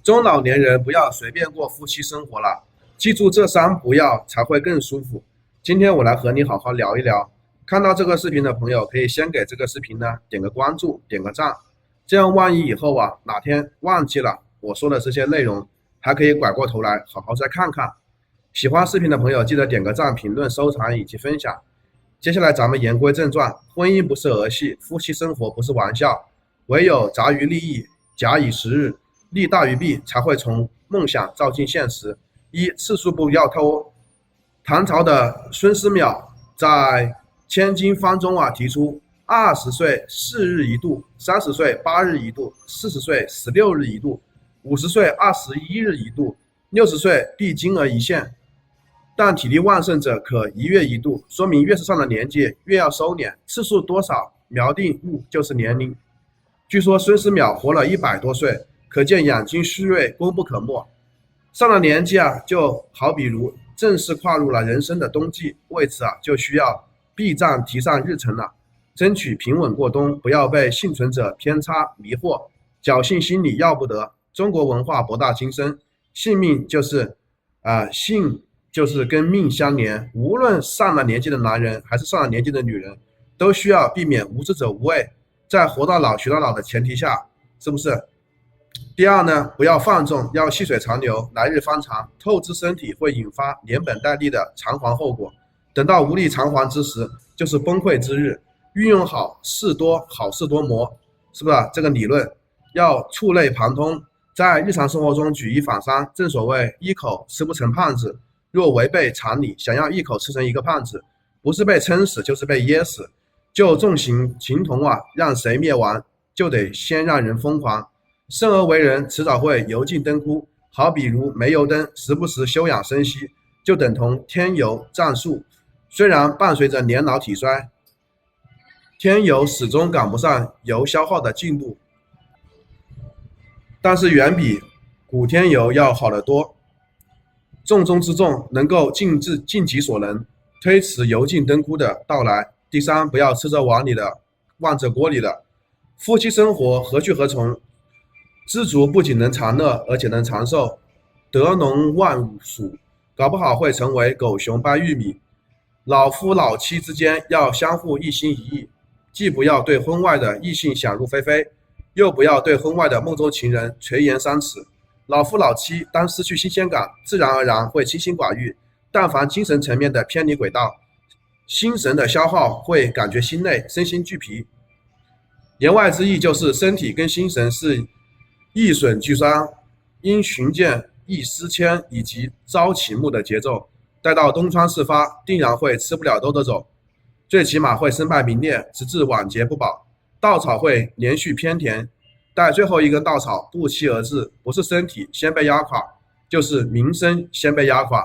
中老年人不要随便过夫妻生活了，记住这3不要才会更舒服。今天我来和你好好聊一聊。看到这个视频的朋友，可以先给这个视频呢点个关注，点个赞，这样万一以后哪天忘记了我说的这些内容，还可以拐过头来好好再看看。喜欢视频的朋友记得点个赞、评论、收藏以及分享。接下来咱们言归正传，婚姻不是儿戏，夫妻生活不是玩笑，唯有杂于利益，假以时日，利大于弊，才会从梦想照进现实。次数不要偷。唐朝的孙思邈在千金方中提出20岁4日一度，30岁8日一度，40岁16日一度，50岁21日一度，60岁必金额一线。但体力旺盛者可1月一度，说明越是上了年纪越要收敛，次数多少锚定物就是年龄。据说孙思邈活了100多岁，可见养精蓄锐功不可没。上了年纪就好比如正式跨入了人生的冬季，为此就需要避战提上日程了，争取平稳过冬，不要被幸存者偏差迷惑，侥幸心理要不得。中国文化博大精深，性命就是性就是跟命相连，无论上了年纪的男人还是上了年纪的女人，都需要避免无知者无畏，在活到老学到老的前提下，是不是？第二呢，不要放纵，要细水长流，来日方长，透支身体会引发连本带利的偿还后果，等到无力偿还之时，就是崩溃之日。运用好事多，好事多磨，是不是？这个理论要触类旁通，在日常生活中举一反三。正所谓一口吃不成胖子，若违背常理，想要一口吃成一个胖子，不是被撑死就是被噎死。就重形同让谁灭亡，就得先让人疯狂。生而为人，迟早会油尽灯枯，好比如煤油灯，时不时休养生息，就等同添油战术。虽然伴随着年老体衰，添油始终赶不上油消耗的进度，但是远比古添油要好得多。重中之重，能够尽己所能，推迟油尽灯枯的到来。第三，不要吃着碗里的忘着锅里的。夫妻生活何去何从？知足不仅能长乐，而且能长寿。得农忘鼠，搞不好会成为狗熊掰玉米。老夫老妻之间要相互一心一意，既不要对婚外的异性想入非非，又不要对婚外的梦中情人垂涎三尺。老夫老妻当失去新鲜感，自然而然会清心寡欲。但凡精神层面的偏离轨道，心神的消耗会感觉心累，身心俱疲。言外之意就是身体跟心神是一损俱伤，应寻见一思迁以及朝起暮的节奏。待到东窗事发，定然会吃不了兜着走，最起码会身败名裂，直至晚节不保。稻草会连续偏甜，待最后一根稻草不期而至，不是身体先被压垮，就是名声先被压垮。